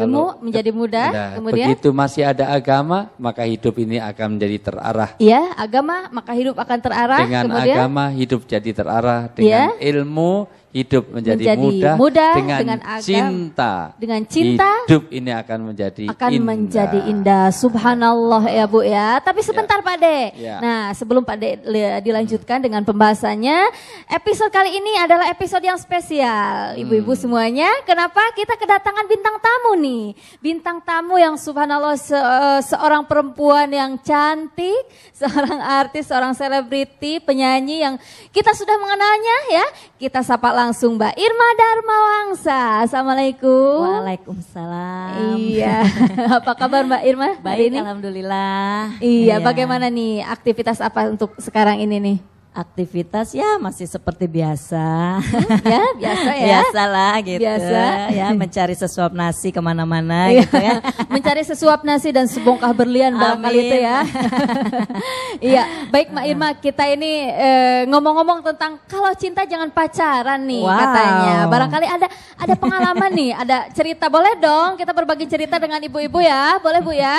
ilmu menjadi mudah. Kemudian begitu masih ada agama, maka hidup ini akan menjadi terarah. Ya, agama maka hidup akan terarah. Dengan kemudian, agama hidup jadi terarah, dengan ilmu hidup menjadi mudah, dengan cinta. Dengan cinta hidup ini akan menjadi indah. Subhanallah ya Bu ya. Tapi sebentar Pak De. Ya. Nah, sebelum Pak De dilanjutkan dengan pembahasannya, episode kali ini adalah episode yang spesial. Ibu-ibu semuanya, kenapa kita kedatangan bintang tamu nih? Bintang tamu yang subhanallah seorang perempuan yang cantik, seorang artis, seorang selebriti, penyanyi yang kita sudah mengenalnya ya. Kita sapa langsung Mbak Irma Darmawangsa. Assalamualaikum. Waalaikumsalam. Iya. Apa kabar Mbak Irma? Baik, alhamdulillah. Iya, bagaimana nih aktivitas apa untuk sekarang ini nih? Aktivitas ya masih seperti biasa. Ya, biasa ya. Biasalah gitu. Biasa. Ya, mencari sesuap nasi kemana-mana gitu ya. Mencari sesuap nasi dan sebongkah berlian barangkali itu ya. Iya, baik Mbak Irma, kita ini ngomong-ngomong tentang kalau cinta jangan pacaran nih katanya. Barangkali ada pengalaman nih, ada cerita, boleh dong kita berbagi cerita dengan ibu-ibu ya, boleh Bu ya?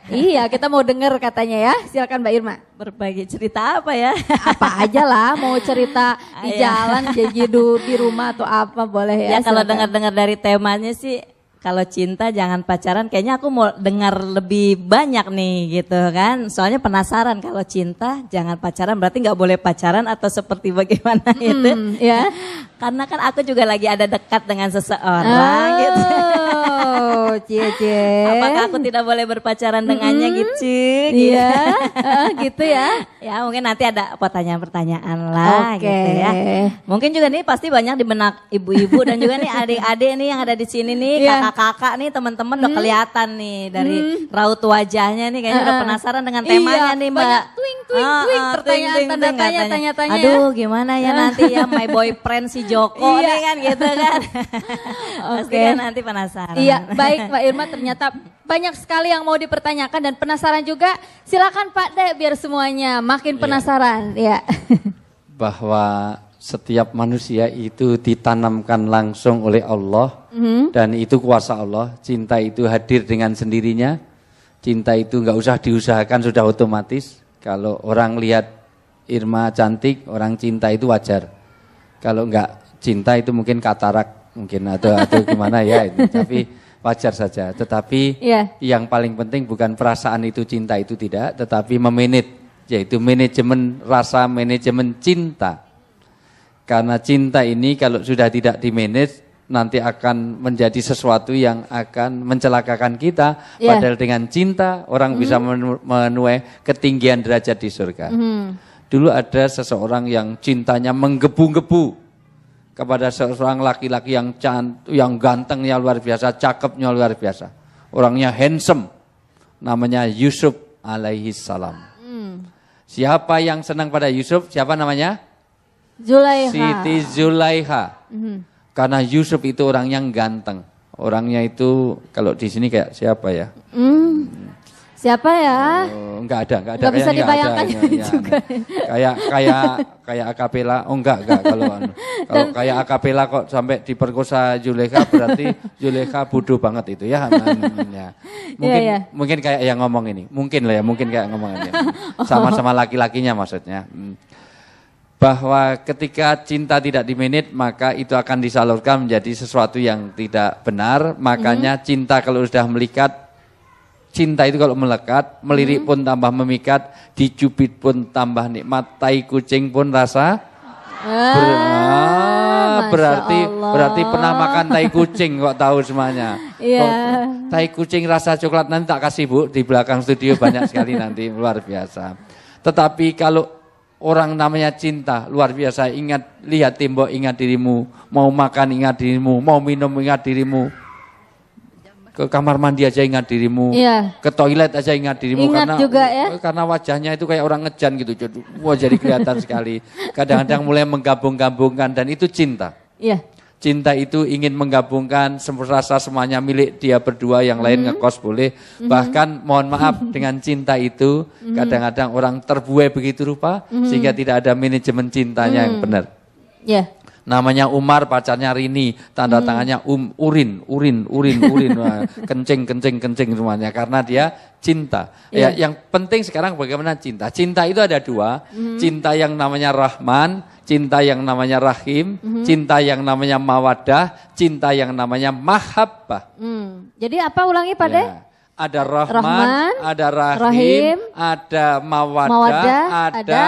Iya, kita mau dengar katanya ya. Silakan Mbak Irma. Berbagi cerita apa ya? Apa aja lah, mau cerita di jalan, jadi di rumah atau apa boleh ya. Ya kalau dengar-dengar dari temanya sih, kalau cinta jangan pacaran, kayaknya aku mau dengar lebih banyak nih gitu kan. Soalnya penasaran kalau cinta jangan pacaran berarti nggak boleh pacaran atau seperti bagaimana gitu. Ya. Karena kan aku juga lagi ada dekat dengan seseorang gitu. Oh, cie. Apakah aku tidak boleh berpacaran dengannya gitu? Iya, gitu ya. Ya mungkin nanti ada pertanyaan-pertanyaan lah gitu ya. Mungkin juga nih pasti banyak di benak ibu-ibu dan juga nih adik-adik nih yang ada di sini nih, kakak-kakak nih, teman-teman udah kelihatan nih dari raut wajahnya nih kayaknya udah penasaran dengan temanya nih Mbak. Banyak twing, pertanyaan tanya-tanya. Aduh gimana ya nanti ya my boyfriend si Joko nih kan gitu kan. Pasti kan nanti penasaran. Iya, baik Mbak Irma, ternyata banyak sekali yang mau dipertanyakan dan penasaran juga. Silakan Pak De biar semuanya makin penasaran ya. Bahwa setiap manusia itu ditanamkan langsung oleh Allah dan itu kuasa Allah. Cinta itu hadir dengan sendirinya. Cinta itu nggak usah diusahakan, sudah otomatis. Kalau orang lihat Irma cantik, orang cinta itu wajar. Kalau nggak cinta itu mungkin katarak mungkin atau gimana ya itu. Tapi wajar saja. Tetapi yang paling penting bukan perasaan itu, cinta itu tidak, tetapi memanage, yaitu manajemen rasa, manajemen cinta. Karena cinta ini kalau sudah tidak dimanage nanti akan menjadi sesuatu yang akan mencelakakan kita. Padahal dengan cinta orang bisa menuai ketinggian derajat di surga. Dulu ada seseorang yang cintanya menggebu-gebu kepada seorang laki-laki yang gantengnya luar biasa, cakepnya luar biasa. Orangnya handsome, namanya Yusuf alaihi salam. Siapa yang senang pada Yusuf? Siapa namanya? Zulaiha. Siti Zulaiha. Karena Yusuf itu orang yang ganteng. Orangnya itu kalau di sini kayak siapa ya? Siapa ya? Enggak ada. Enggak bisa dibayangkan juga. Kayak akapela. Oh enggak kalau kayak akapela kok sampai diperkosa Zulekha berarti Zulekha bodoh banget itu ya. Mungkin kayak yang ngomong ini. Mungkin kayak ngomong ini. Sama-sama laki-lakinya maksudnya. Bahwa ketika cinta tidak dimanage maka itu akan disalurkan menjadi sesuatu yang tidak benar. Makanya cinta kalau sudah melikat, cinta itu kalau melekat, melirik pun tambah memikat, dicubit pun tambah nikmat, tai kucing pun rasa berarti pernah makan tai kucing kok tahu semuanya. Tai kucing rasa coklat nanti tak kasih Bu, di belakang studio banyak sekali nanti, luar biasa. Tetapi kalau orang namanya cinta, luar biasa, lihat tembok ingat dirimu, mau makan ingat dirimu, mau minum ingat dirimu. Ke kamar mandi aja ingat dirimu, ke toilet aja ingat dirimu, karena wajahnya itu kayak orang ngejan gitu, jadi kelihatan sekali. Kadang-kadang mulai menggabung-gabungkan dan itu cinta. Cinta itu ingin menggabungkan rasa semuanya milik dia berdua, yang lain ngekos boleh. Bahkan mohon maaf dengan cinta itu kadang-kadang orang terbuai begitu rupa sehingga tidak ada manajemen cintanya yang benar. Namanya Umar, pacarnya Rini, tanda tangannya urin. Wah, kencing semuanya karena dia cinta. Ya, yang penting sekarang bagaimana cinta. Cinta itu ada dua, cinta yang namanya Rahman, cinta yang namanya Rahim, cinta yang namanya Mawaddah, cinta yang namanya Mahabbah. Jadi apa ulangi Pak De? Ya. Ada Rahman, ada Rahim, ada Mawaddah, ada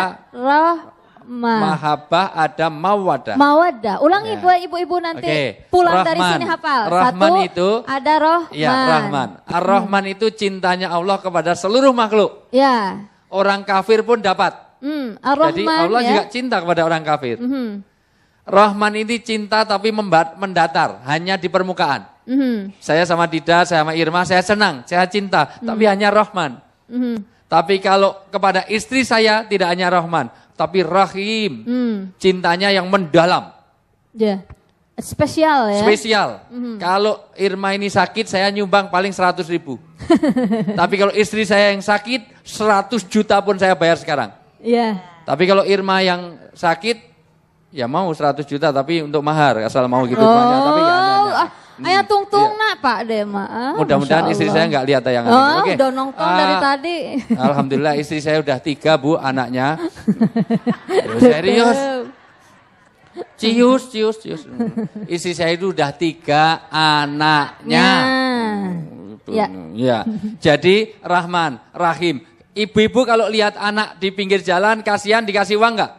Mahabbah, ada Mawaddah. Mawaddah. Ulangi buat ibu-ibu nanti pulang dari sini hafal. Rahman Satu, itu ada Rahman. Ya, Rahman. Ar-Rahman itu cintanya Allah kepada seluruh makhluk. Ya. Orang kafir pun dapat. Ar-Rahman, jadi Allah juga cinta kepada orang kafir. Rahman ini cinta tapi mendatar, hanya di permukaan. Saya sama Dida, saya sama Irma, saya senang, saya cinta, tapi hanya Rahman. Tapi kalau kepada istri saya tidak hanya Rahman, tapi Rahim, cintanya yang mendalam. Ya, spesial ya. Spesial. Kalau Irma ini sakit, saya nyumbang paling 100.000. Tapi kalau istri saya yang sakit, 100 juta pun saya bayar sekarang. Iya. Tapi kalau Irma yang sakit, ya mau 100 juta, tapi untuk mahar, asal mau gitu. Tapi ya ayah tungtung nak Pak De mah. Mudah-mudahan istri saya nggak lihat tayangan ini. Oke. Udah nongkrong dari tadi. Alhamdulillah istri saya udah 3 Bu anaknya. Serius. Cius. Istri saya itu udah 3 anaknya. Ya. Jadi Rahman, Rahim. Ibu-ibu kalau lihat anak di pinggir jalan kasihan dikasih uang nggak?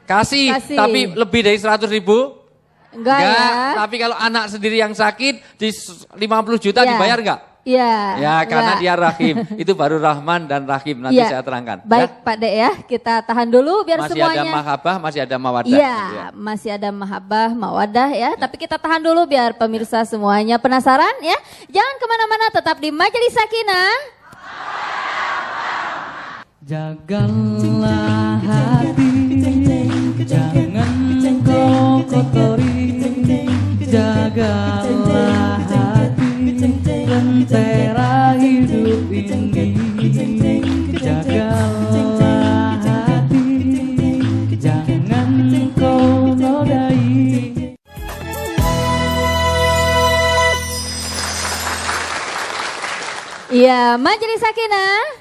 Kasih, tapi lebih dari 100.000? Enggak ya. Tapi kalau anak sendiri yang sakit di 50 juta dibayar enggak? Iya. Ya karena dia Rahim. Itu baru Rahman dan Rahim nanti saya terangkan. Baik Pak De ya, kita tahan dulu biar masih semuanya. Masih ada Mahabbah, masih ada Mawaddah. Iya, masih ada Mahabbah, Mawaddah ya. Tapi kita tahan dulu biar pemirsa semuanya penasaran ya. Jangan kemana-mana, tetap di Majelis Sakinah. Jagalah hati, jangan kau kotori. Jagalah hati, lentera hidup ini. Jagalah hati, jangan kau nodai. Iya, Majelis Sakinah.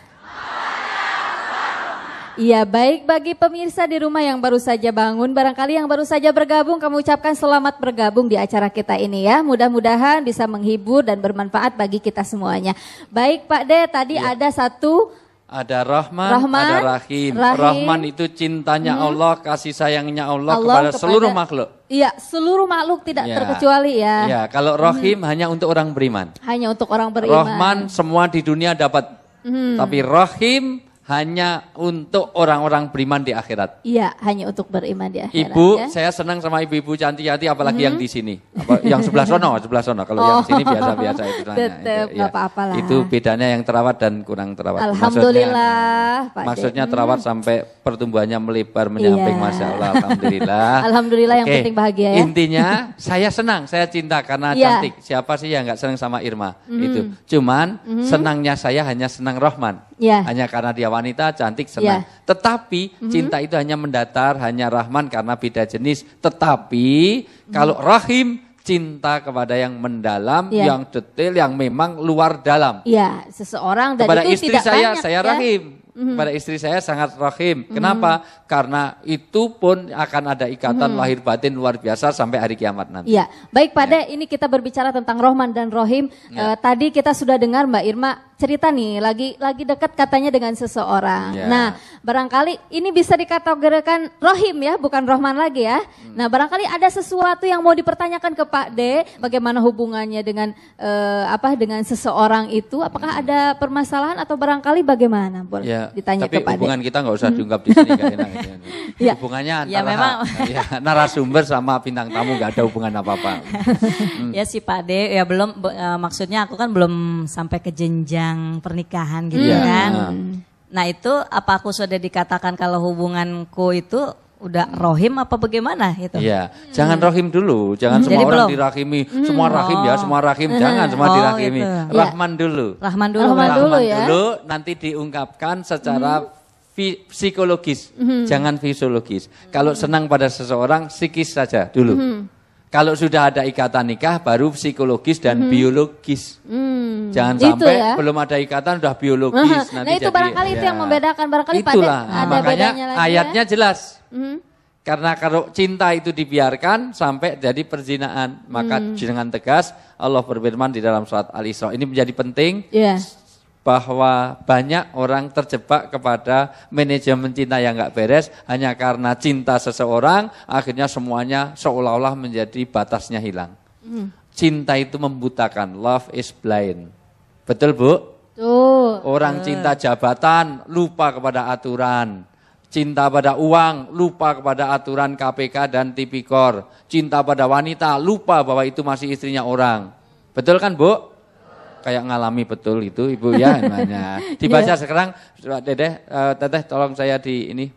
Iya, baik bagi pemirsa di rumah yang baru saja bangun, barangkali yang baru saja bergabung, kami ucapkan selamat bergabung di acara kita ini ya. Mudah-mudahan bisa menghibur dan bermanfaat bagi kita semuanya. Baik Pak De, tadi ada satu. Ada Rahman, ada Rahim. Rahman itu cintanya Allah, kasih sayangnya Allah kepada seluruh makhluk. Iya, seluruh makhluk tidak terkecuali ya. Iya, kalau Rahim hanya untuk orang beriman. Hanya untuk orang beriman. Rahman semua di dunia dapat. Tapi Rahim hanya untuk orang-orang beriman di akhirat. Iya, hanya untuk beriman di akhirat. Ibu, ya. saya senang sama ibu-ibu cantik-cantik, apalagi yang di sini. Yang sebelah sono. Kalau yang sini biasa-biasa itu. Tetap, nggak apa-apa lah. Itu bedanya yang terawat dan kurang terawat. Alhamdulillah, Pak Maksudnya terawat sampai pertumbuhannya melebar, menyamping, Masya Allah. Alhamdulillah. Alhamdulillah yang penting bahagia ya. Intinya, saya senang, saya cinta karena cantik. Siapa sih yang nggak senang sama Irma? Itu. Cuman, senangnya saya hanya senang Rahman. Hanya karena dia wanita, cantik, senang. Tetapi cinta itu hanya mendatar, hanya Rahman karena beda jenis. Tetapi kalau Rahim, cinta kepada yang mendalam, yang detail, yang memang luar dalam. Iya, seseorang dan kepada itu istri tidak banyak, saya Rahim. Kepada istri saya sangat Rahim. Kenapa? Karena itu pun akan ada ikatan lahir batin luar biasa sampai hari kiamat nanti. Iya, baik Pak De, ini kita berbicara tentang Rahman dan Rahim. Tadi kita sudah dengar Mbak Irma cerita nih, lagi dekat katanya dengan seseorang. Nah, barangkali ini bisa dikategorikan Rahim ya, bukan Rahman lagi ya. Nah, barangkali ada sesuatu yang mau dipertanyakan ke Pak De, bagaimana hubungannya dengan dengan seseorang itu? Apakah ada permasalahan atau barangkali bagaimana? Boleh ditanya tapi ke Pak De. Hubungan kita nggak usah diungkap di sini, gak enak. Hubungannya antara narasumber sama bintang tamu nggak ada hubungan apa-apa. Ya si Pak De, ya belum, maksudnya aku kan belum sampai ke jenjang pernikahan gitu kan. Nah itu apa aku sudah dikatakan kalau hubunganku itu udah rohim apa bagaimana gitu? Iya, jangan rohim dulu, jangan semua orang dirahimi, semua rahim ya, semua rahim, jangan semua dirahimi. Gitu. Rahman dulu. Rahman dulu ya. Dulu nanti diungkapkan secara psikologis, jangan fisiologis. Kalau senang pada seseorang, psikis saja dulu. Kalau sudah ada ikatan nikah, baru psikologis dan biologis. Jangan sampai ya? belum ada ikatan sudah biologis. Nah itu barangkali itu yang membedakan, barangkali itulah, ada makanya bedanya lagi ayatnya ya? jelas. Karena kalau cinta itu dibiarkan sampai jadi perzinaan, maka dengan tegas Allah berfirman di dalam surat Al-Isra. Ini menjadi penting. Iya. Bahwa banyak orang terjebak kepada manajemen cinta yang nggak beres hanya karena cinta seseorang, akhirnya semuanya seolah-olah menjadi batasnya hilang. Cinta itu membutakan, love is blind. Betul Bu? Tuh. Orang cinta jabatan lupa kepada aturan. Cinta pada uang lupa kepada aturan KPK dan Tipikor. Cinta pada wanita lupa bahwa itu masih istrinya orang. Betul kan Bu? Kayak ngalami betul itu Ibu ya namanya. Dibaca sekarang Dedeh, Teteh tolong saya di ini.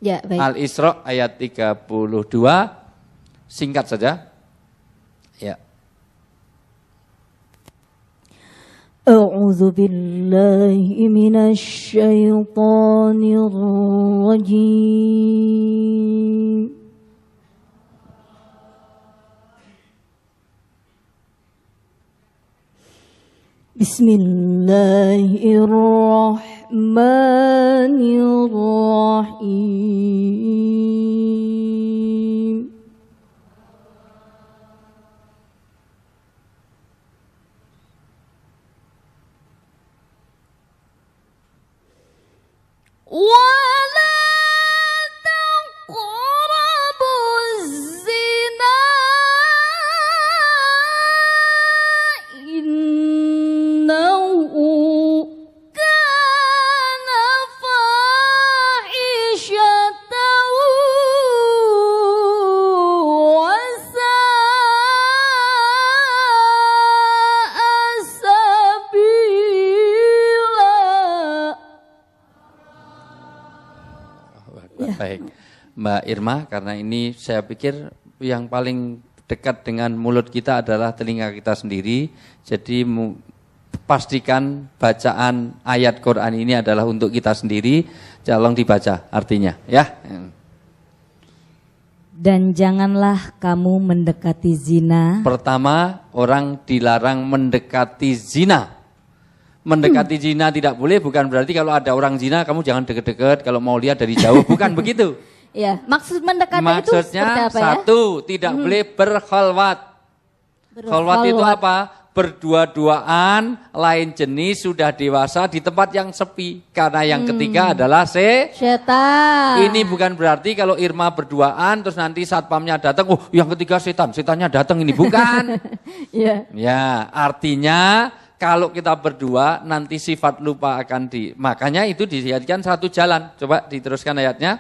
Ya, baik. Al-Isra ayat 32 singkat saja. Ya. A'udzu billahi minasy syaithanir rajim. Bismillahirrahmanirrahim. Wala taqrabuz zina innahu kana fahishatan wa sa'a sabila. Baik, Mbak Irma, karena ini saya pikir yang paling dekat dengan mulut kita adalah telinga kita sendiri. Jadi pastikan bacaan ayat Quran ini adalah untuk kita sendiri. Tolong dibaca artinya, ya. Dan janganlah kamu mendekati zina. Pertama, orang dilarang mendekati zina. Mendekati zina tidak boleh, bukan berarti kalau ada orang zina kamu jangan deket-deket, kalau mau lihat dari jauh, bukan begitu. Ya, maksud mendekati itu Maksudnya seperti apa ya? satu, tidak boleh berkhalwat. Khalwat itu apa? Berdua-duaan, lain jenis, sudah dewasa di tempat yang sepi. Karena yang ketiga adalah Setan. Ini bukan berarti kalau Irma berduaan terus nanti satpamnya datang, oh yang ketiga setannya datang, ini bukan. Iya. Ya, artinya kalau kita berdua nanti sifat lupa akan makanya itu dijadikan satu jalan. Coba diteruskan ayatnya.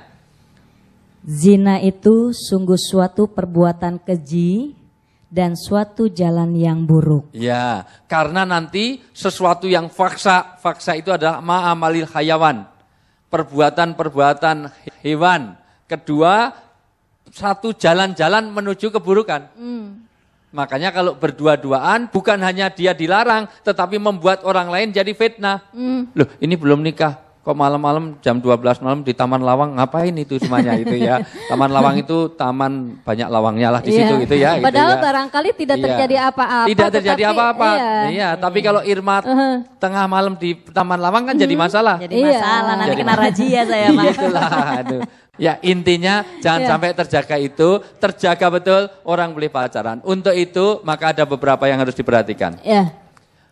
Zina itu sungguh suatu perbuatan keji dan suatu jalan yang buruk. Ya, karena nanti sesuatu yang faksa itu adalah ma'amalil hayawan. Perbuatan-perbuatan hewan. Kedua, satu jalan-jalan menuju keburukan. Makanya kalau berdua-duaan bukan hanya dia dilarang, tetapi membuat orang lain jadi fitnah. Loh ini belum nikah, kok malam-malam jam 12 malam di Taman Lawang, ngapain itu semuanya itu ya. Taman Lawang itu taman banyak lawangnya lah di situ gitu ya. Padahal gitu ya. barangkali tidak terjadi apa-apa. Tidak terjadi apa-apa. Iya. Tapi kalau Irma tengah malam di Taman Lawang kan jadi masalah. Jadi masalah, nanti kena razia saya Pak. Itulah, aduh. Ya intinya jangan sampai terjaga itu, terjaga betul orang boleh pacaran. Untuk itu maka ada beberapa yang harus diperhatikan. Iya.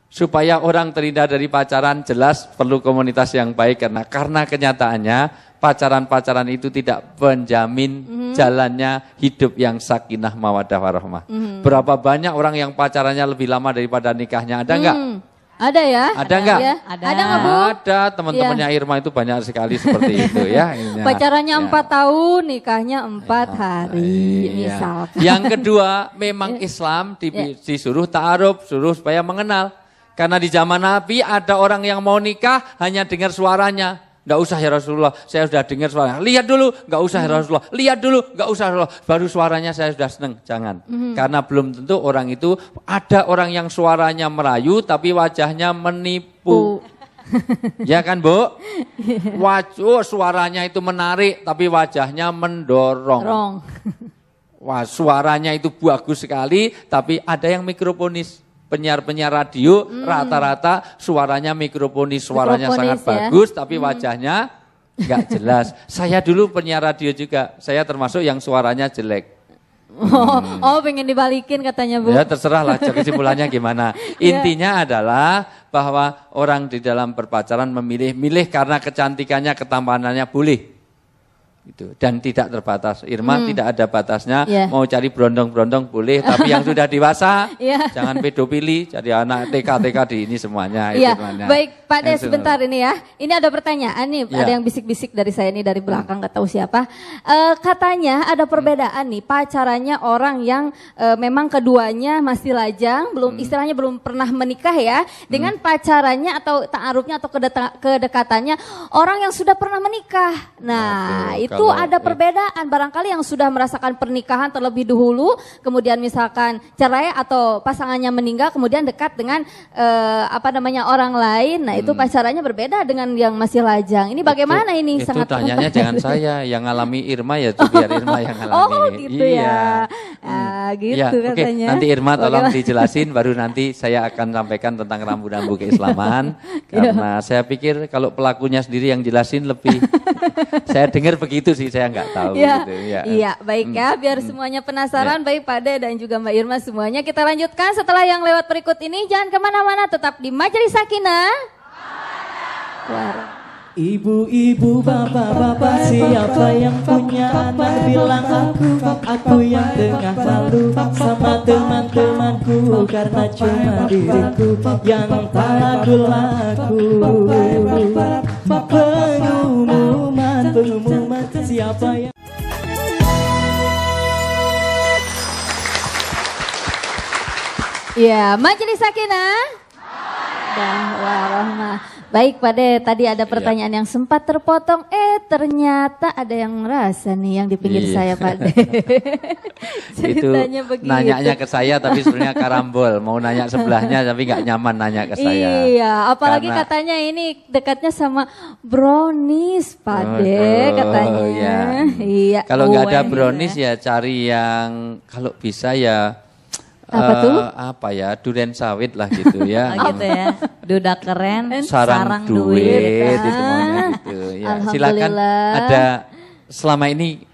Supaya orang terhindar dari pacaran jelas perlu komunitas yang baik karena kenyataannya pacaran-pacaran itu tidak menjamin jalannya hidup yang sakinah mawaddah warahmah. Berapa banyak orang yang pacarannya lebih lama daripada nikahnya, ada enggak? Ada ya? Ada enggak? Ya. Ada. Ada enggak Bu? Ada, teman-temannya Irma itu banyak sekali seperti itu ya. Pacarannya 4 tahun, nikahnya 4 hari Iya. misalkan. Yang kedua, memang Islam disuruh ta'aruf, suruh supaya mengenal. Karena di zaman Nabi ada orang yang mau nikah hanya dengar suaranya. Enggak usah ya Rasulullah, saya sudah dengar suaranya. Lihat dulu, enggak usah ya Rasulullah. Lihat dulu, enggak usah ya Rasulullah. Baru suaranya saya sudah senang. Jangan. Karena belum tentu orang itu, ada orang yang suaranya merayu tapi wajahnya menipu. Ya kan Bu? Suaranya itu menarik tapi wajahnya mendorong. Rong. Wah, suaranya itu bagus sekali tapi ada yang mikrofonis. Penyiar-penyiar radio rata-rata suaranya mikrofonis, suaranya sangat bagus tapi wajahnya enggak jelas. Saya dulu penyiar radio juga, saya termasuk yang suaranya jelek. Oh, pengen dibalikin katanya Bu. Ya terserah lah kesimpulannya gimana. Intinya adalah bahwa orang di dalam berpacaran milih karena kecantikannya, ketampanannya boleh. Itu dan tidak terbatas. Irma tidak ada batasnya. Mau cari brondong-brondong boleh, tapi yang sudah dewasa jangan pedofili, cari anak TK di ini semuanya. Baik, Pak De sebentar ini ya. Ini ada pertanyaan nih, ada yang bisik-bisik dari saya ini dari belakang nggak tahu siapa. Katanya ada perbedaan nih pacarannya orang yang memang keduanya masih lajang, belum istilahnya belum pernah menikah ya, dengan pacarannya atau ta'arufnya atau kedekatannya orang yang sudah pernah menikah. Nah, itu ada perbedaan, barangkali yang sudah merasakan pernikahan terlebih dahulu, kemudian misalkan cerai atau pasangannya meninggal, kemudian dekat dengan orang lain, nah itu pacarannya berbeda dengan yang masih lajang. Ini bagaimana ini? Itu tanyanya jangan saya, yang ngalami Irma ya tuh biar Irma yang ngalami. Oh gitu ya, gitu katanya. Nanti Irma tolong dijelasin, baru nanti saya akan sampaikan tentang rambu-rambu keislaman, karena saya pikir kalau pelakunya sendiri yang jelasin lebih, saya dengar begitu sih, saya nggak tahu. Gitu, Iya, baik ya, biar semuanya penasaran, baik Pak De dan juga Mbak Irma semuanya. Kita lanjutkan setelah yang lewat berikut ini, jangan kemana-mana, tetap di Majelis Sakinah. Ibu-ibu, bapak-bapak, siapa yang punya anak bilang aku yang tengah malu sama teman-temanku, karena cuma diriku yang tak laku. Pengumuman siapa yang Ya, Majelis Sakinah. Dakwah Rahmah. Baik Pak De, tadi ada pertanyaan yang sempat terpotong, ternyata ada yang merasa nih yang di pinggir saya Pak De. Ceritanya itu begitu. Nanyanya ke saya tapi sebenarnya karambol, mau nanya sebelahnya tapi nggak nyaman nanya ke saya. Iya, apalagi katanya ini dekatnya sama brownies Pak De katanya. Iya. Kalau nggak ada brownies ya cari yang kalau bisa ya apa tuh? Apa ya, durian sawit lah gitu ya. Gitu ya, duda keren, sarang duit itu maunya gitu. Ya, silakan ada selama ini.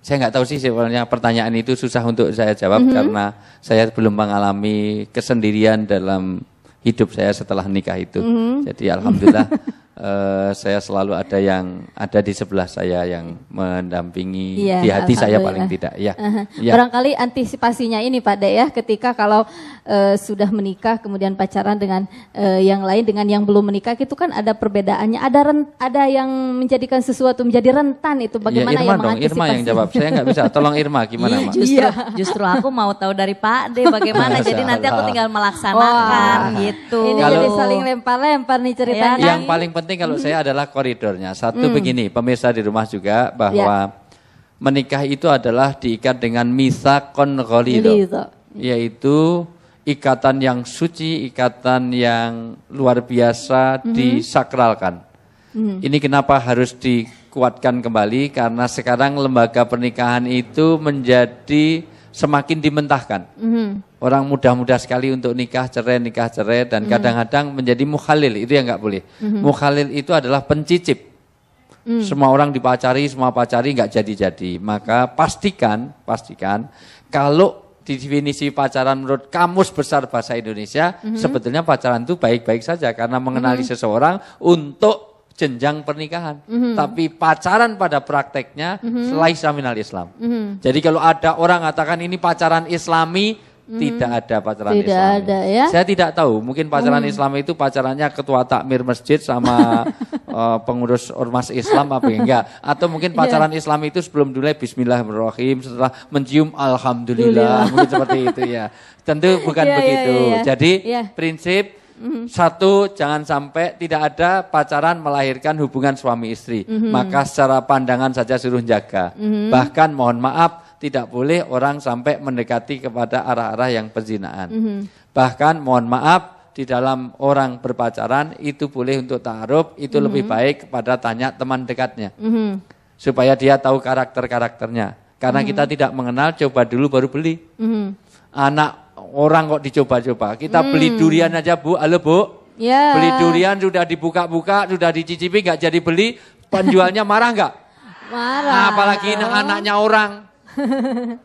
Saya nggak tahu sih sebenarnya pertanyaan itu susah untuk saya jawab karena saya belum mengalami kesendirian dalam hidup saya setelah nikah itu. Jadi alhamdulillah saya selalu ada yang ada di sebelah saya yang mendampingi di hati saya paling tidak. Ya. Barangkali antisipasinya ini Pak De ya, ketika kalau sudah menikah kemudian pacaran dengan yang lain dengan yang belum menikah itu kan ada perbedaannya, ada yang menjadikan sesuatu menjadi rentan, itu bagaimana Irma yang mengantisipasi? Irma yang jawab, saya nggak bisa. Tolong Irma gimana Mak? Justru aku mau tahu dari Pak De bagaimana, jadi nanti aku tinggal melaksanakan gitu. Ini jadi saling lempar-lempar nih ceritanya. Yang paling penting kalau saya adalah koridornya. Satu begini, pemirsa di rumah juga, bahwa menikah itu adalah diikat dengan mitsaqon ghalidho, yaitu ikatan yang suci, ikatan yang luar biasa, disakralkan. Ini kenapa harus dikuatkan kembali, karena sekarang lembaga pernikahan itu menjadi semakin dimentahkan. Orang mudah-mudah sekali untuk nikah cerai, dan kadang-kadang menjadi mukhalil, itu yang nggak boleh. Mukhalil itu adalah pencicip. Semua orang dipacari, semua pacari nggak jadi-jadi. Maka pastikan kalau definisi pacaran menurut Kamus Besar Bahasa Indonesia, sebetulnya pacaran itu baik-baik saja karena mengenali seseorang untuk jenjang pernikahan. Tapi pacaran pada prakteknya laisa minal Islam. Jadi kalau ada orang mengatakan ini pacaran Islami, tidak ada pacaran Islami. Ada, ya? Saya tidak tahu, mungkin pacaran Islami itu pacarannya ketua takmir masjid sama pengurus ormas Islam apa enggak. Atau mungkin pacaran Islami itu sebelum mulai bismillahirrahmanirrahim, setelah mencium alhamdulillah, mungkin seperti itu ya. Tentu bukan begitu. Jadi prinsip satu, jangan sampai tidak ada pacaran melahirkan hubungan suami istri. Maka secara pandangan saja suruh jaga. Bahkan mohon maaf, tidak boleh orang sampai mendekati kepada arah-arah yang perzinaan. Bahkan mohon maaf, di dalam orang berpacaran itu boleh untuk ta'aruf, itu lebih baik kepada tanya teman dekatnya. Supaya dia tahu karakter-karakternya. Karena kita tidak mengenal, coba dulu baru beli. Anak orang kok dicoba-coba. Kita beli durian aja Bu, halo Bu. Ya. Beli durian sudah dibuka-buka, sudah dicicipi, nggak jadi beli, penjualnya marah nggak? Marah. Nah, apalagi anaknya orang.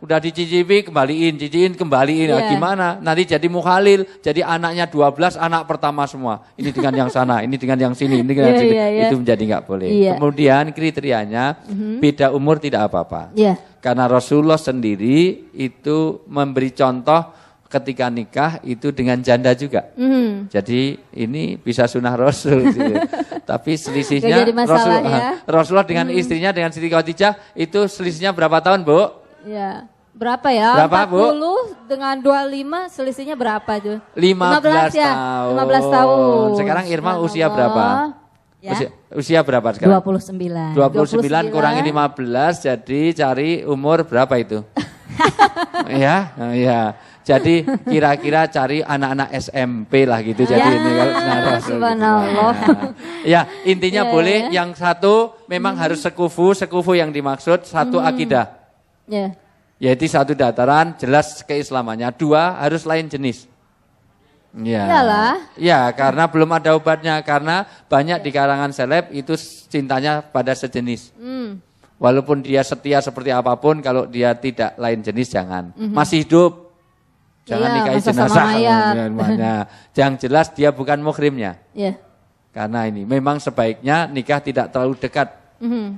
Udah dicicipi, kembaliin, kembaliin. Nah, gimana? Nanti jadi mukhalil, jadi anaknya 12, anak pertama semua. Ini dengan yang sana, ini dengan yang sini, ini dengan yang sini. Itu menjadi nggak boleh. Kemudian kriterianya, beda umur tidak apa-apa. Karena Rasulullah sendiri itu memberi contoh ketika nikah itu dengan janda juga. Jadi ini bisa sunnah Rasul. Tapi selisihnya Rasulullah dengan istrinya, dengan Siti Khadijah itu selisihnya berapa tahun Bu? Ya. Berapa ya? Berapa, 40 Bu? Dengan 25 selisihnya berapa tuh? 15 ya? tahun. 15 tahun. Sekarang Irma usia berapa? Ya. Usia berapa sekarang? 29. 29 kurangi 15, jadi cari umur berapa itu? Ya, ya. Jadi kira-kira cari anak-anak SMP lah gitu. Jadi ini kalau subhanallah. Ya, intinya boleh yang satu memang harus sekufu yang dimaksud satu akidah. Yaitu satu dataran jelas keislamannya, dua harus lain jenis. Ya. Iyalah. Ya, karena belum ada obatnya, karena banyak di kalangan seleb itu cintanya pada sejenis. Walaupun dia setia seperti apapun, kalau dia tidak lain jenis jangan. Masih hidup. Jangan nikahi jenazah. Yang jelas dia bukan muhrimnya. Karena ini memang sebaiknya nikah tidak terlalu dekat.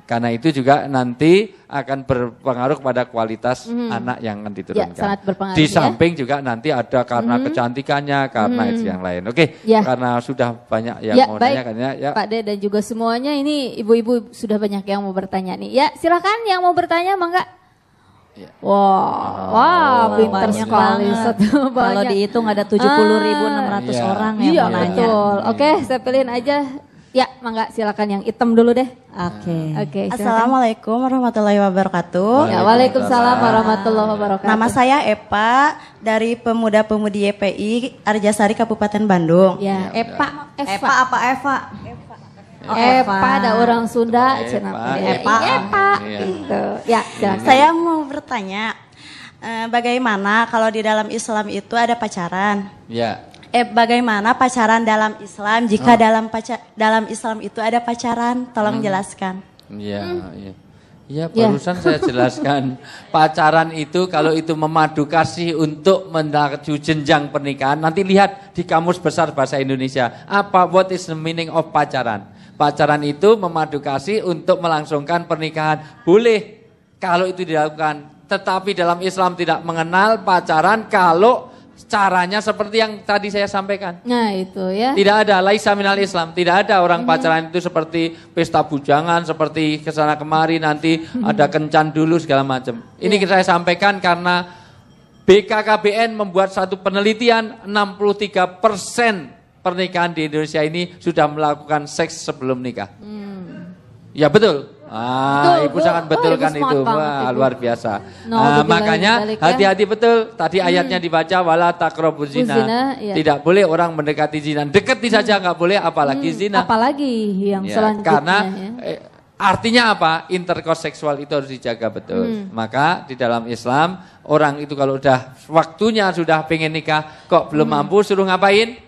Karena itu juga nanti akan berpengaruh pada kualitas anak yang akan diturunkan. Sangat berpengaruh. Di samping juga nanti ada karena kecantikannya, karena itu yang lain. Oke, karena sudah banyak yang mau baik, nanya. Ya. Pak De dan juga semuanya ini ibu-ibu sudah banyak yang mau bertanya nih. Ya silakan yang mau bertanya mangga. Wah, pintar sekali. Kalau dihitung ada 70.600 orang yang mau nanya. Betul. Oke, saya pilihin aja. Ya, mangga silakan yang hitam dulu deh. Oke. Assalamualaikum warahmatullahi wabarakatuh. Ya, waalaikumsalam warahmatullahi wabarakatuh. Nama saya Epa dari Pemuda-Pemudi YPI Arjasari Kabupaten Bandung. Ya, Epa. Epa ada orang Sunda, Epa. Gitu. Ya, silakan. Saya mau bertanya, bagaimana kalau di dalam Islam itu ada pacaran? Ya. Bagaimana pacaran dalam Islam? Jika dalam Islam itu ada pacaran, tolong jelaskan. Ya, barusan saya jelaskan. Pacaran itu kalau itu memadu kasih untuk menuju jenjang pernikahan. Nanti lihat di Kamus Besar Bahasa Indonesia. What is the meaning of pacaran? Pacaran itu memadu kasih untuk melangsungkan pernikahan. Boleh kalau itu dilakukan. Tetapi dalam Islam tidak mengenal pacaran kalau caranya seperti yang tadi saya sampaikan. Nah itu ya. Tidak ada, laisa minal Islam. Tidak ada orang pacaran itu seperti pesta bujangan, seperti kesana kemari nanti ada kencan dulu segala macam. Ini saya sampaikan karena BKKBN membuat satu penelitian 63% pernikahan di Indonesia ini sudah melakukan seks sebelum nikah. Ya betul. Betul, Ibu sangat betulkan itu. Wah, luar biasa. Makanya hati-hati betul. Tadi ayatnya dibaca wala taqrabuz zina. Tidak boleh orang mendekati zina. Dekati saja nggak boleh, apalagi zina. Apalagi yang selanjutnya. Karena artinya apa? Intercourse seksual itu harus dijaga betul. Maka di dalam Islam orang itu kalau udah waktunya sudah pengen nikah kok belum mampu, suruh ngapain?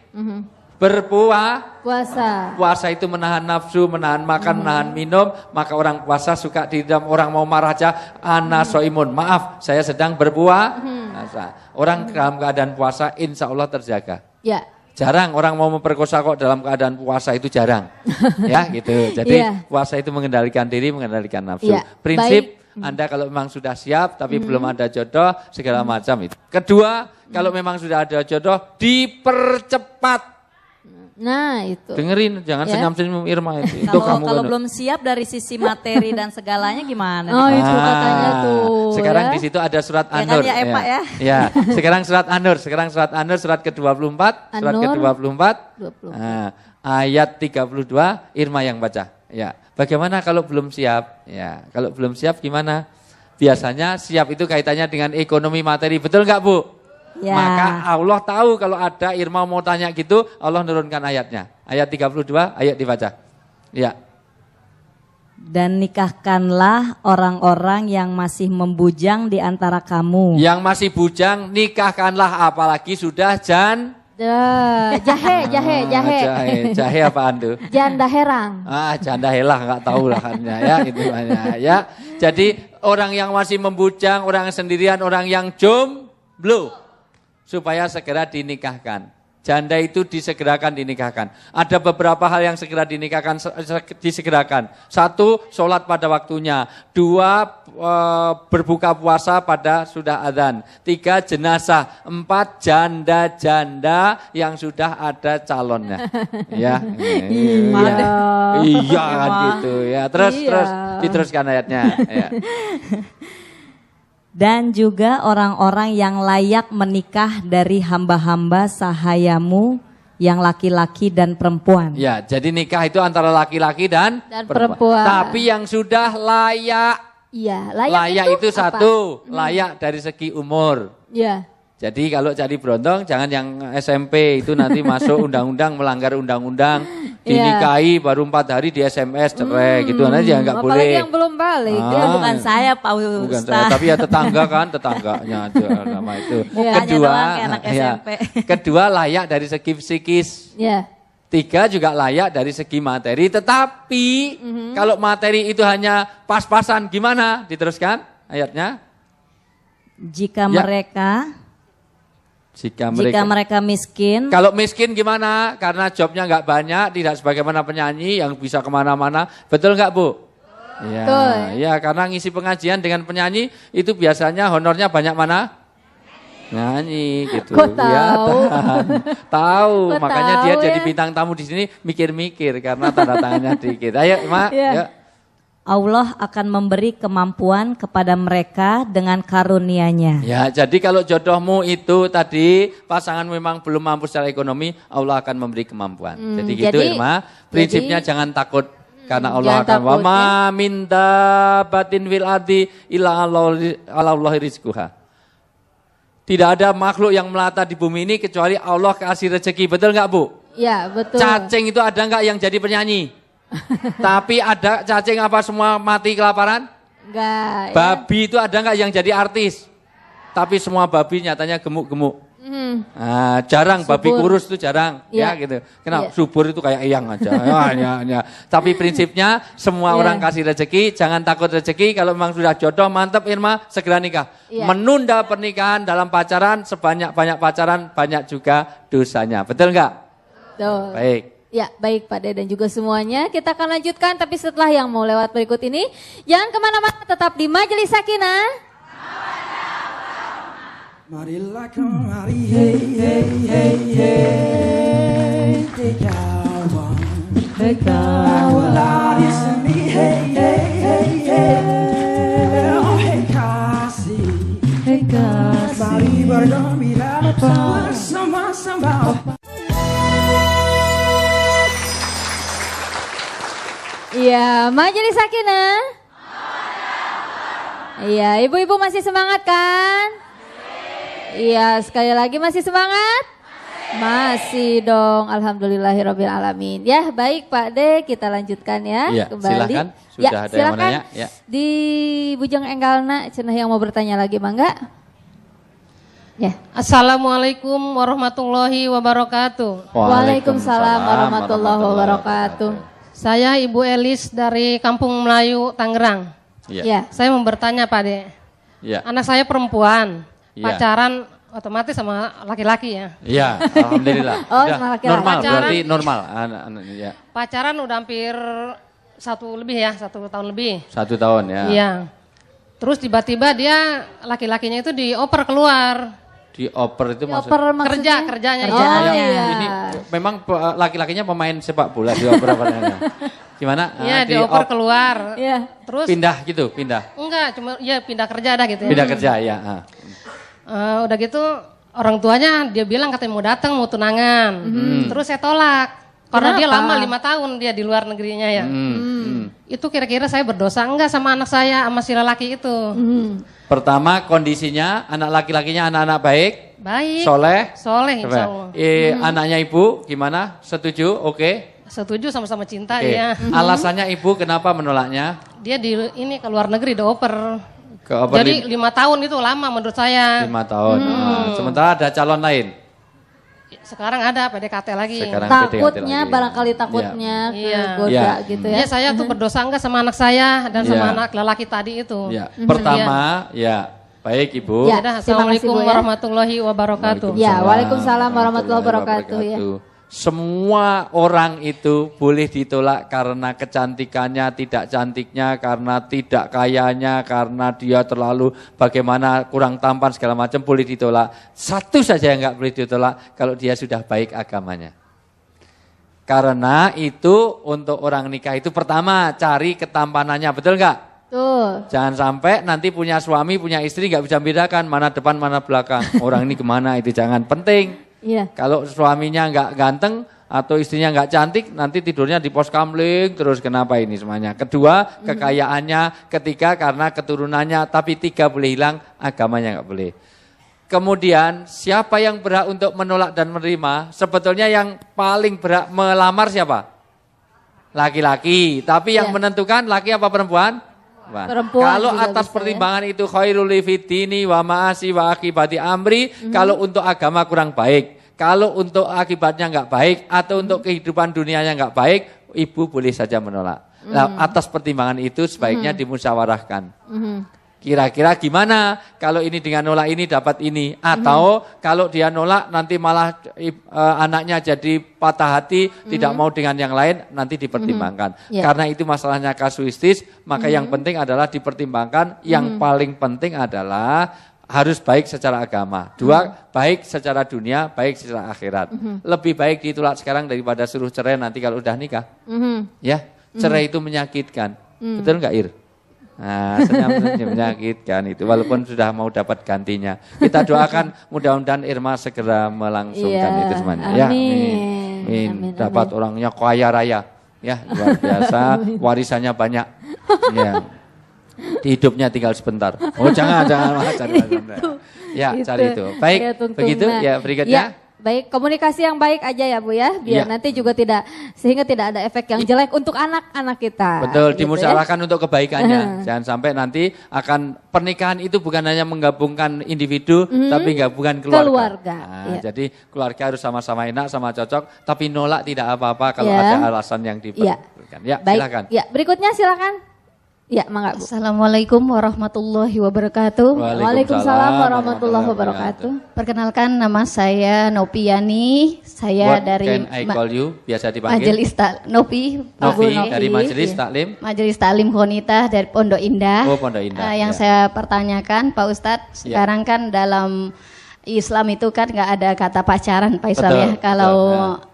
Puasa. Puasa itu menahan nafsu, menahan makan, menahan minum. Maka orang puasa suka di dalam orang mau marah aja, ana soimun. Maaf, saya sedang berpuasa. Orang dalam keadaan puasa insya Allah terjaga. Ya. Jarang orang mau memperkosa kok dalam keadaan puasa, itu jarang. Ya gitu. Jadi puasa itu mengendalikan diri, mengendalikan nafsu. Prinsip Anda kalau memang sudah siap tapi belum ada jodoh segala macam itu. Kedua, kalau memang sudah ada jodoh dipercepat. Nah itu. Dengerin, jangan senyum-senyum Irma itu. Kalau belum siap dari sisi materi dan segalanya gimana? Itu katanya tuh. Sekarang di situ ada surat An-Nur. Ya, Epa, ya. Sekarang surat An-Nur, surat ke-24, surat ke-24. Ayat 32 Irma yang baca. Ya. Bagaimana kalau belum siap? Ya, kalau belum siap gimana? Biasanya siap itu kaitannya dengan ekonomi materi. Betul enggak, Bu? Ya. Maka Allah tahu kalau ada Irma mau tanya gitu, Allah nurunkan ayatnya. Ayat 32, ayat dibaca. Ya. Dan nikahkanlah orang-orang yang masih membujang di antara kamu. Yang masih bujang nikahkanlah, apalagi sudah Jahe. Jahe apaan tuh? Janda herang. Janda helah nggak tahu lah kan ya itu ya. Jadi orang yang masih membujang, orang yang sendirian, orang yang jomblo supaya segera dinikahkan. Janda itu disegerakan dinikahkan. Ada beberapa hal yang segera dinikahkan, disegerakan. 1, sholat pada waktunya. 2, berbuka puasa pada sudah adzan. 3, jenazah. 4, janda-janda yang sudah ada calonnya. Ya, iya kan gitu ya. Terus diteruskan ayatnya. Ya. Dan juga orang-orang yang layak menikah dari hamba-hamba sahayamu yang laki-laki dan perempuan. Ya, jadi nikah itu antara laki-laki dan perempuan. Tapi yang sudah layak. Iya, layak itu apa? 1, layak dari segi umur. Iya. Jadi kalau cari berondong jangan yang SMP itu nanti masuk undang-undang, melanggar undang-undang, dinikahi baru 4 hari di SMS cerai gitu aja nggak boleh. Apalagi yang belum balik. Ya, bukan saya Pak Bukan Ustaz. saya, tapi ya tetangga kan, tetangganya aja nama itu. Mukanya doang kayak anak SMP. Kedua layak dari segi psikis. Ya. 3 juga layak dari segi materi, tetapi kalau materi itu hanya pas-pasan gimana? Diteruskan ayatnya. Jika mereka miskin. Kalau miskin gimana? Karena jobnya nggak banyak, tidak sebagaimana penyanyi yang bisa kemana-mana. Betul nggak Bu? Ya, ya, karena ngisi pengajian dengan penyanyi itu biasanya honornya banyak mana? Nyanyi gitu. Kok tahu? Ya, tahu. Kok Makanya tahu dia ya? jadi bintang tamu di sini mikir-mikir karena tanda tangannya dikit. Ayo, Mak. Ya. Yuk. Allah akan memberi kemampuan kepada mereka dengan karunia-Nya. Ya, jadi kalau jodohmu itu tadi pasangan memang belum mampu secara ekonomi, Allah akan memberi kemampuan. Jadi gitu Irma, prinsipnya jangan takut karena Allah akan wa ma min dabbatin fil ardi illa Allahi rizquha. Tidak ada makhluk yang melata di bumi ini kecuali Allah kasih rezeki. Betul nggak Bu? Ya, betul. Cacing itu ada nggak yang jadi penyanyi? Tapi ada cacing apa semua mati kelaparan? Enggak. Babi itu ada nggak yang jadi artis? Tapi semua babi nyatanya gemuk-gemuk. Jarang babi kurus itu jarang, ya gitu. Kenapa? Subur itu kayak eyang aja. Ya. Tapi prinsipnya semua orang kasih rezeki, jangan takut rezeki. Kalau memang sudah jodoh, mantap Irma, segera nikah. Menunda pernikahan dalam pacaran, sebanyak-banyak pacaran, banyak juga dosanya. Betul nggak? Betul. Baik. Ya, baik Pak De dan juga semuanya. Kita akan lanjutkan, tapi setelah yang mau lewat berikut ini, jangan kemana-mana, tetap di Majelis Sakinah. Marilah kemari, hey, hey, hey, hey, hey kawan, hey kawan, akulah di sini, hey, hey, hey, hey, oh hey kasih, mari bergembira bersama-sama. Iya, Majelis Sakinah. Iya, ibu-ibu masih semangat kan? Iya, sekali lagi masih semangat? Masih dong, alhamdulillahirabbil alamin. Ya, baik Pak De, kita lanjutkan ya, kembali. Silakan, sudah ada yang mau nanya. Ya. Di Bujang Enggalna, cenah yang mau bertanya lagi, Mangga? Ya. Assalamualaikum warahmatullahi wabarakatuh. Waalaikumsalam warahmatullahi wabarakatuh. Saya Ibu Elis dari Kampung Melayu, Tangerang. Ya. Saya mau bertanya Pak De. Ya. Anak saya perempuan, Pacaran otomatis sama laki-laki ya. Iya, alhamdulillah. Oh, sama laki-laki. Normal, Pacaran. berarti normal. Ya. Pacaran udah hampir 1 tahun lebih. 1 tahun ya. Iya. Terus tiba-tiba dia laki-lakinya itu dioper keluar. Dioper itu maksudnya? Kerjanya. iya. Ini memang laki-lakinya pemain sepak bola dioper apa gimana? Iya, dioper keluar. Iya. Terus Pindah gitu, pindah. enggak, cuma ya pindah kerja dah gitu ya. Pindah kerja ya. Udah gitu orang tuanya dia bilang katanya mau datang mau tunangan. Terus saya tolak. Karena dia lama 5 tahun dia di luar negerinya ya. Itu kira-kira saya berdosa enggak sama anak saya sama si lelaki itu? Pertama kondisinya anak laki-lakinya anak-anak baik. Baik. Soleh? Soleh insya Allah. Anaknya ibu gimana? Setuju? Oke. Setuju sama-sama cinta Oke. ya. Alasannya ibu kenapa menolaknya? Dia ke luar negeri dioper. Ke Jadi 5 tahun itu lama menurut saya. 5 tahun. Sementara ada calon lain. Sekarang ada PDKT lagi. Sekarang Takutnya, PDKT lagi. barangkali takutnya Iya. kegoda Iya. gitu ya. Ya saya tuh berdosa enggak sama anak saya dan sama Iya. anak lelaki tadi itu. Ya. Pertama, ya baik ibu. Ya. Sudah, terima kasih, Assalamualaikum Bu, ya. warahmatullahi wabarakatuh. Ya, waalaikumsalam warahmatullahi wabarakatuh, ya. Semua orang itu boleh ditolak karena kecantikannya, tidak cantiknya, karena tidak kayanya, karena dia terlalu bagaimana kurang tampan segala macam boleh ditolak. Satu saja yang nggak boleh ditolak kalau dia sudah baik agamanya. Karena itu untuk orang nikah itu pertama cari ketampanannya, betul nggak? Tuh. Jangan sampai nanti punya suami, punya istri nggak bisa bedakan mana depan mana belakang. Orang ini kemana itu jangan penting. Iya. Kalau suaminya nggak ganteng atau istrinya nggak cantik, nanti tidurnya di pos kamling terus kenapa ini semuanya. Kedua, kekayaannya. Ketiga, karena keturunannya. Tapi 3 boleh hilang, agamanya nggak boleh. Kemudian, siapa yang berhak untuk menolak dan menerima? Sebetulnya yang paling berhak melamar siapa? Laki-laki. Tapi yang menentukan laki apa perempuan? Perempuan Kalau juga atas bisa, pertimbangan itu khairul fitini wa ma'asi wa akibati amri, kalau untuk agama kurang baik, kalau untuk akibatnya nggak baik atau untuk kehidupan dunianya nggak baik, ibu boleh saja menolak. Nah, atas pertimbangan itu sebaiknya dimusyawarahkan. Kira-kira gimana kalau ini dengan nolak ini dapat ini, atau kalau dia nolak nanti malah anaknya jadi patah hati, tidak mau dengan yang lain, nanti dipertimbangkan. Yeah. Karena itu masalahnya kasuistis, maka yang penting adalah dipertimbangkan. Yang paling penting adalah harus baik secara agama. 2, baik secara dunia, baik secara akhirat. Lebih baik ditolak sekarang daripada suruh cerai nanti kalau udah nikah. Ya, cerai itu menyakitkan. Betul nggak, Ir? Nah, senyum menyakitkan itu, walaupun sudah mau dapat gantinya. Kita doakan mudah-mudahan Irma segera melangsungkan itu semuanya. Ya, amin. Dapat orangnya kaya raya, ya luar biasa, warisannya banyak. Ya, hidupnya tinggal sebentar. Oh jangan. Ya, cari itu. Baik, Ya, begitu ya berikutnya. Ya, baik, komunikasi yang baik aja ya Bu ya, biar nanti juga sehingga tidak ada efek yang jelek untuk anak-anak kita. Betul, gitu dimusyawarahkan untuk kebaikannya. Jangan sampai nanti pernikahan itu bukan hanya menggabungkan individu, tapi gabungan keluarga. Nah, jadi keluarga harus sama-sama enak, sama cocok, tapi nolak tidak apa-apa kalau ada alasan yang diperlukan. Ya, baik. silakan. Ya, berikutnya silakan. Ya, mangga Bu. Assalamualaikum warahmatullahi wabarakatuh. Waalaikumsalam warahmatullahi wabarakatuh. Perkenalkan, nama saya Nopiani. Saya What dari can I call you? Biasa dipanggil Majelis Nopi, Novi Bu Novi. dari Majelis Taklim. Majelis Taklim Konita dari Pondok Indah. Oh, Pondok Indah. Yang saya pertanyakan, Pak Ustadz, sekarang kan dalam Islam itu kan nggak ada kata pacaran, Pak Islam ya. Kalau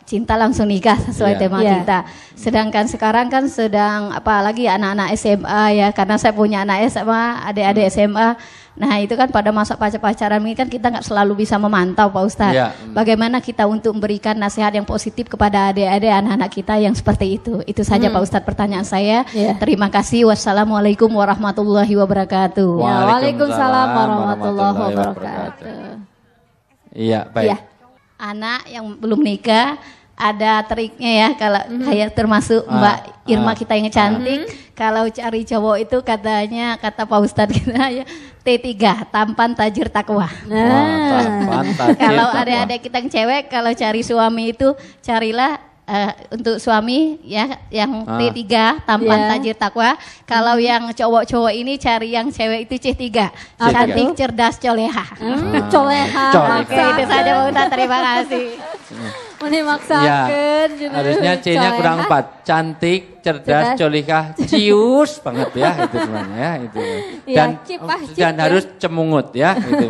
cinta langsung nikah sesuai tema kita. Sedangkan sekarang kan sedang apalagi anak-anak SMA ya, karena saya punya anak SMA, adik-adik SMA. Nah itu kan pada masa pacaran ini kan kita nggak selalu bisa memantau, Pak Ustadz. Bagaimana kita untuk memberikan nasihat yang positif kepada adik-adik anak-anak kita yang seperti itu. Itu saja Pak Ustadz pertanyaan saya. Terima kasih. Wassalamualaikum warahmatullahi wabarakatuh. Waalaikumsalam warahmatullahi wabarakatuh. Iya, baik. Ya. Anak yang belum nikah ada triknya ya, kalau kayak termasuk Mbak Irma kita yang cantik, kalau cari cowok itu katanya kata Pak Ustadz kita ya T3, tampan tajir takwa. Kalau adik-adik kita yang cewek kalau cari suami itu carilah untuk suami ya yang T3 tampan tajir takwa. Kalau yang cowok-cowok ini cari yang cewek itu C3, cantik cerdas coleha. Coleha. Oke, itu saja Pak Ustadz, terima kasih. Ini maksakan. Harusnya C-nya kurang 4. Cantik, cerdas, colikah, cius banget ya itu semuanya ya itu. Dan harus cemungut ya itu.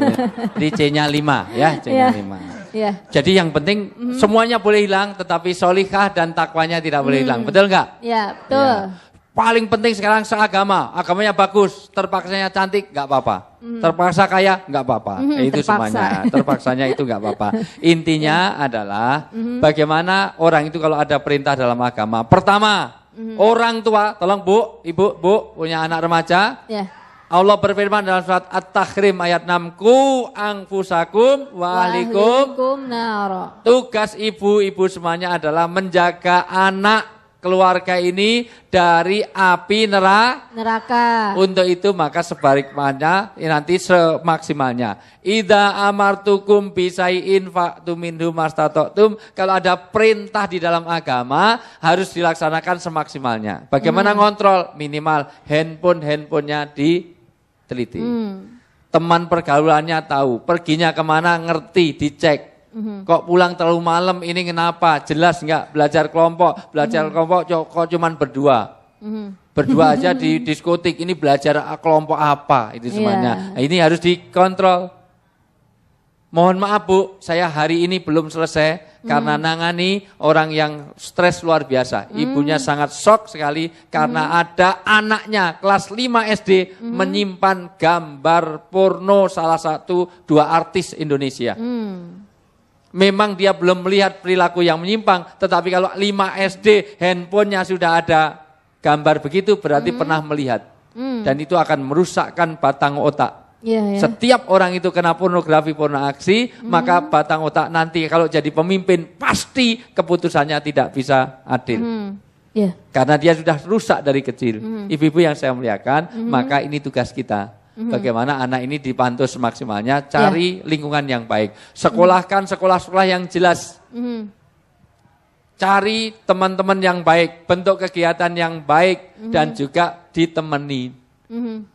Di C-nya 5 ya, C-nya 5. Jadi yang penting semuanya boleh hilang, tetapi solikah dan takwanya tidak boleh hilang. Betul nggak? Ya, betul. Paling penting sekarang seagama, agamanya bagus, terpaksanya cantik nggak apa-apa, terpaksa kaya nggak apa-apa, itu semuanya, terpaksanya itu nggak apa-apa. Intinya adalah bagaimana orang itu kalau ada perintah dalam agama. Pertama, orang tua, tolong Bu, Ibu, Bu punya anak remaja, Allah berfirman dalam surat At-Tahrim ayat 6, ku anfusakum wa ahlikum naro. Tugas ibu-ibu semuanya adalah menjaga anak keluarga ini dari api neraka. Untuk itu maka sebaliknya nanti semaksimalnya. Idza amartukum bisai'in fa'tu minhu mastata'tum. Kalau ada perintah di dalam agama harus dilaksanakan semaksimalnya. Bagaimana ngontrol? Minimal handphonenya diteliti. Teman pergaulannya tahu, perginya kemana ngerti, dicek. Kok pulang terlalu malam ini kenapa? Jelas enggak? Belajar kelompok kok cuman berdua. Berdua aja di diskotik, ini belajar kelompok apa? Itu semuanya. Nah, ini harus dikontrol. Mohon maaf Bu, saya hari ini belum selesai karena nangani orang yang stres luar biasa. Ibunya sangat shock sekali karena ada anaknya kelas 5 SD menyimpan gambar porno salah satu 2 artis Indonesia. Memang dia belum melihat perilaku yang menyimpang, tetapi kalau 5 SD handphonenya sudah ada gambar begitu berarti pernah melihat. Dan itu akan merusakkan batang otak. Setiap orang itu kena pornografi, porno aksi, maka batang otak nanti kalau jadi pemimpin pasti keputusannya tidak bisa adil. Karena dia sudah rusak dari kecil. Ibu-ibu yang saya muliakan, maka ini tugas kita. Bagaimana anak ini dipantau semaksimalnya, cari lingkungan yang baik. Sekolahkan sekolah-sekolah yang jelas. Cari teman-teman yang baik, bentuk kegiatan yang baik, dan juga ditemani.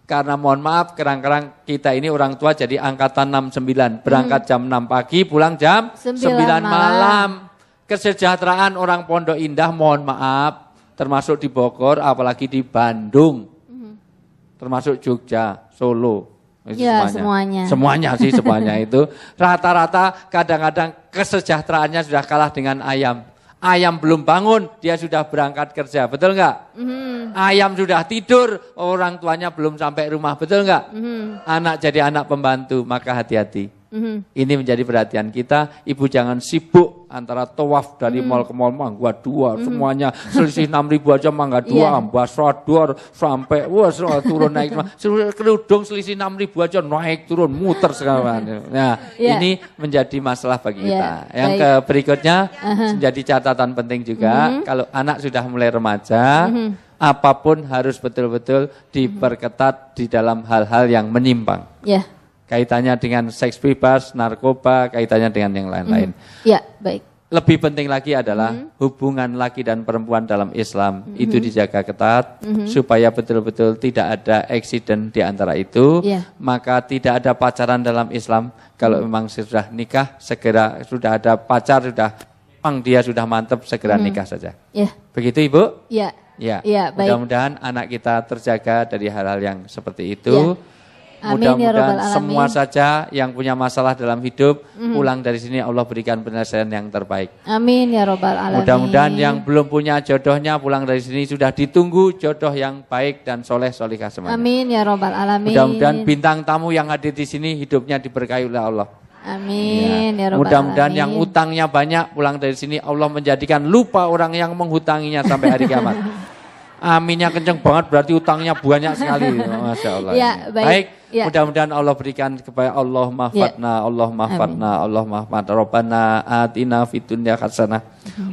Karena mohon maaf, kadang-kadang kita ini orang tua jadi angkatan 69, berangkat jam 6 pagi, pulang jam 9 malam. Kesejahteraan orang Pondok Indah mohon maaf, termasuk di Bogor, apalagi di Bandung, termasuk Jogja, Solo, semuanya. Semuanya itu rata-rata kadang-kadang kesejahteraannya sudah kalah dengan ayam. Ayam belum bangun, dia sudah berangkat kerja, betul enggak? Ayam sudah tidur, orang tuanya belum sampai rumah, betul enggak? Anak jadi anak pembantu, maka hati-hati. Ini menjadi perhatian kita, ibu jangan sibuk antara tawaf dari mall ke mall, mangga 2, semuanya selisih 6.000 aja mangga 2, Basra 2, sampai turun naik, kerudung selisih 6.000 aja naik turun muter sekarang. Nah ini menjadi masalah bagi kita. Yang berikutnya menjadi catatan penting juga, kalau anak sudah mulai remaja, apapun harus betul-betul diperketat di dalam hal-hal yang menyimpang. Kaitannya dengan seks bebas, narkoba, kaitannya dengan yang lain-lain. Baik. Lebih penting lagi adalah hubungan laki dan perempuan dalam Islam itu dijaga ketat supaya betul-betul tidak ada eksiden di antara itu. Maka tidak ada pacaran dalam Islam. Kalau memang sudah nikah, segera sudah ada pacar, memang dia sudah mantap, segera nikah saja. Begitu Ibu? Baik. Mudah-mudahan anak kita terjaga dari hal-hal yang seperti itu. Mudah-mudahan semua saja yang punya masalah dalam hidup, pulang dari sini Allah berikan penyelesaian yang terbaik. Amin ya Rabbal Alamin. Mudah-mudahan yang belum punya jodohnya pulang dari sini sudah ditunggu jodoh yang baik dan soleh-solihah semuanya. Amin ya Rabbal Alamin. Mudah-mudahan bintang tamu yang hadir di sini hidupnya diberkahi oleh Allah. Amin ya Rabbal Mudah-mudahan Alamin. yang utangnya banyak pulang dari sini Allah menjadikan lupa orang yang menghutanginya sampai hari kiamat. Aminnya kenceng banget berarti utangnya banyak sekali. Masya Allah. Baik. Mudah-mudahan Allah berikan kepada Allah mahfatna, Allah mahfatna, Allah mahfatna. Rabbana atina fid dunya hasanah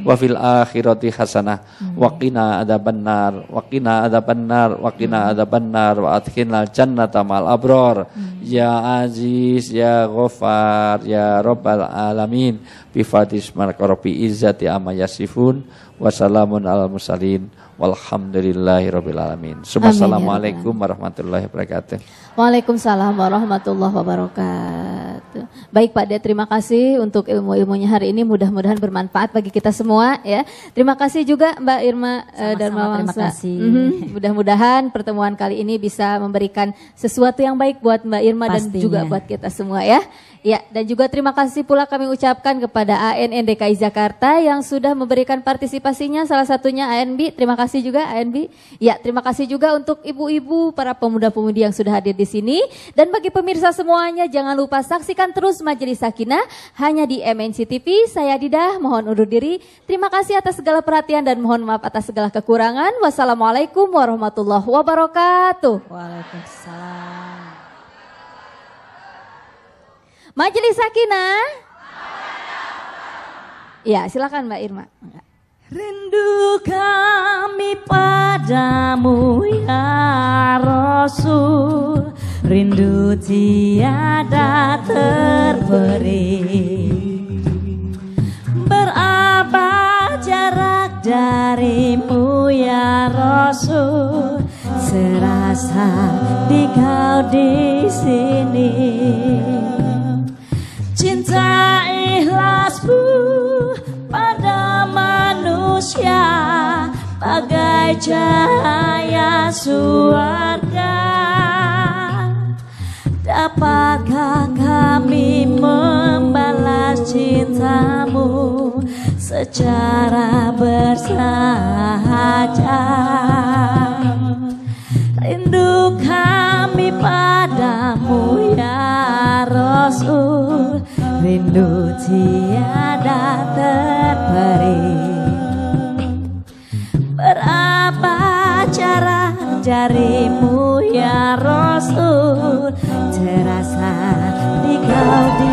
wa fil akhirati hasanah wa qina adzabannar wa qina adzabannar wa qina adzabannar wa adkhilnal jannata ma'al abrar. Ya Aziz ya Ghaffar ya Rabbal alamin bi fadhis marqabi izzati amma yasifun wa salamun alal mursalin walhamdulillahirabbil alamin. Assalamualaikum warahmatullahi wabarakatuh. Waalaikumsalam warahmatullahi wabarakatuh. Baik Pak De, terima kasih untuk ilmu-ilmunya hari ini, mudah-mudahan bermanfaat bagi kita semua ya. Terima kasih juga Mbak Irma Darmawangsa. Terima kasih. Mudah-mudahan pertemuan kali ini bisa memberikan sesuatu yang baik buat Mbak Irma dan juga buat kita semua ya. Ya, dan juga terima kasih pula kami ucapkan kepada ANN DKI Jakarta yang sudah memberikan partisipasinya, salah satunya ANB. Terima kasih juga ANB. Ya, terima kasih juga untuk ibu-ibu, para pemuda-pemudi yang sudah hadir di sini. Dan bagi pemirsa semuanya, jangan lupa saksikan terus Majelis Sakinah hanya di MNC TV. Saya Didah, mohon undur diri. Terima kasih atas segala perhatian dan mohon maaf atas segala kekurangan. Wassalamualaikum warahmatullahi wabarakatuh. Waalaikumsalam. Majelis Sakinah. Ya, silakan Mbak Irma. Rindu kami padamu ya Rasul, rindu tiada terperi. Berapa jarak darimu ya Rasul, serasa di kau di sini. Cinta ikhlasmu pada manusia bagai cahaya surga. Dapatkah kami membalas cintamu secara bersahaja? Rindu kami padamu ya Rasul, rindu tiada terperi. Berapa cara jarimu ya Rasul, terasa di kau di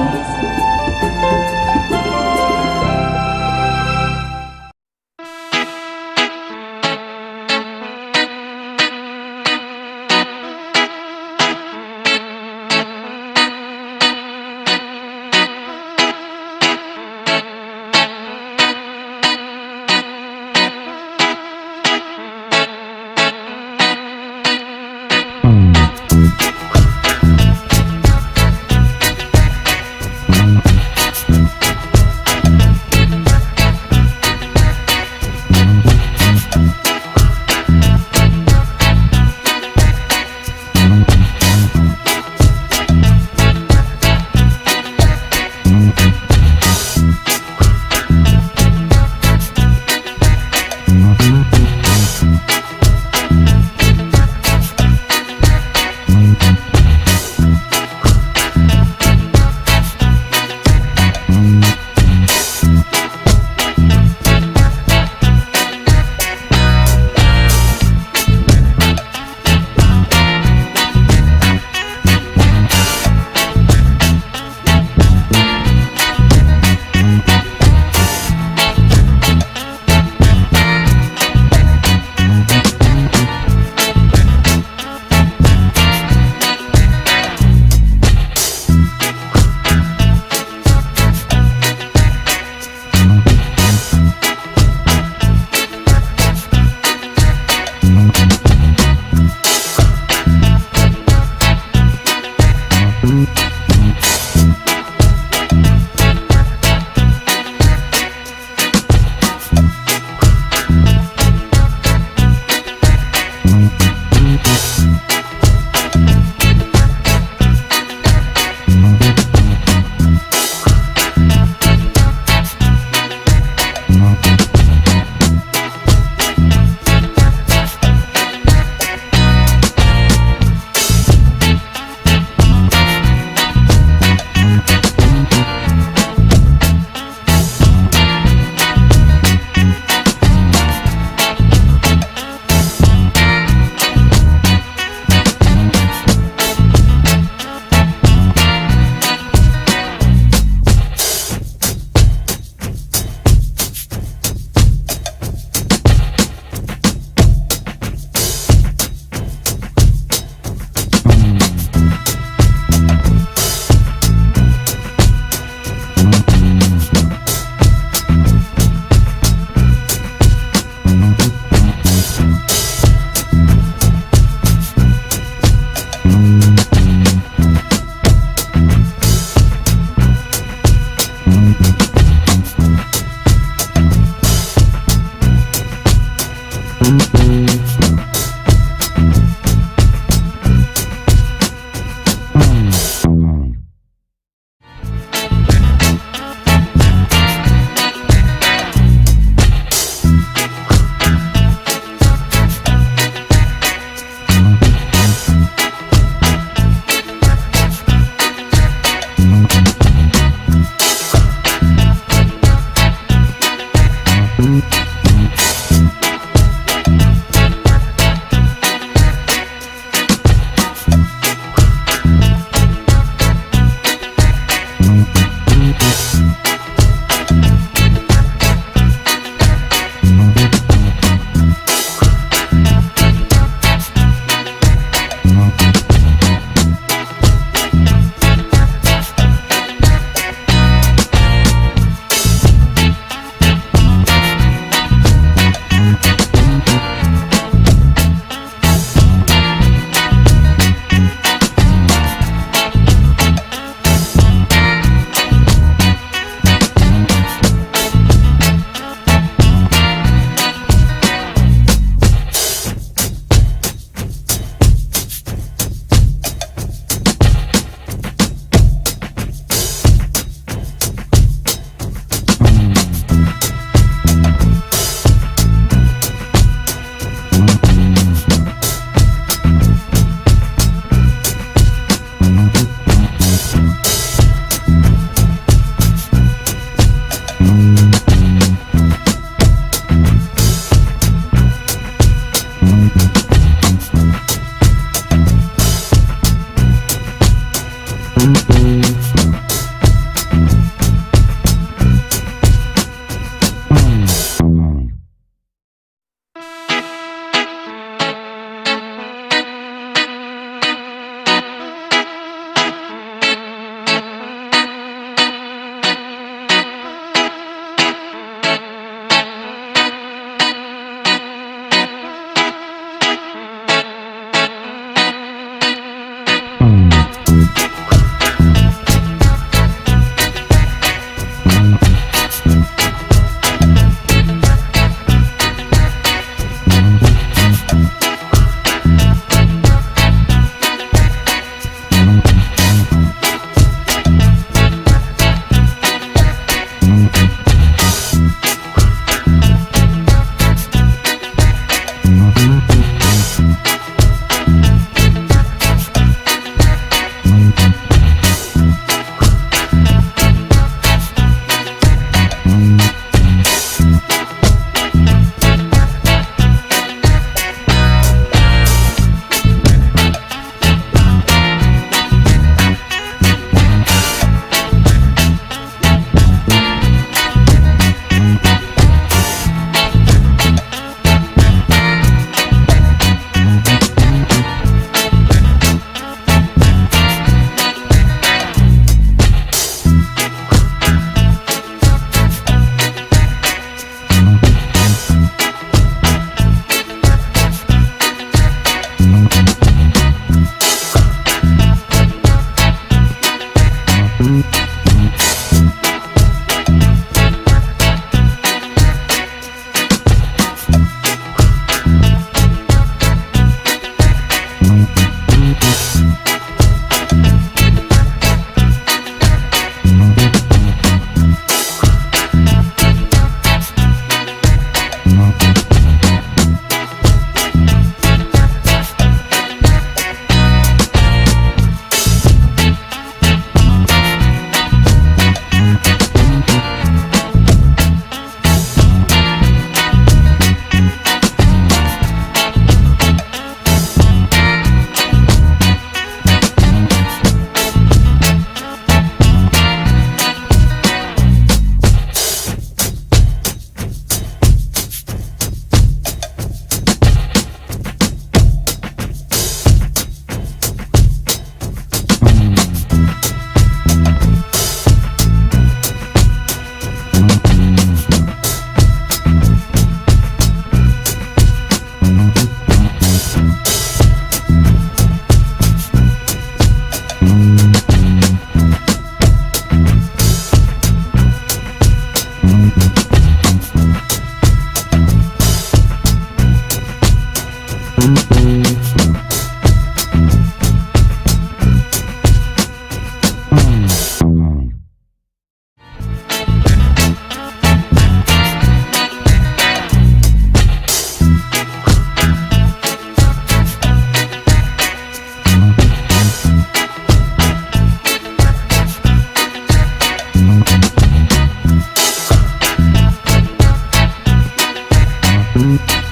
Hey,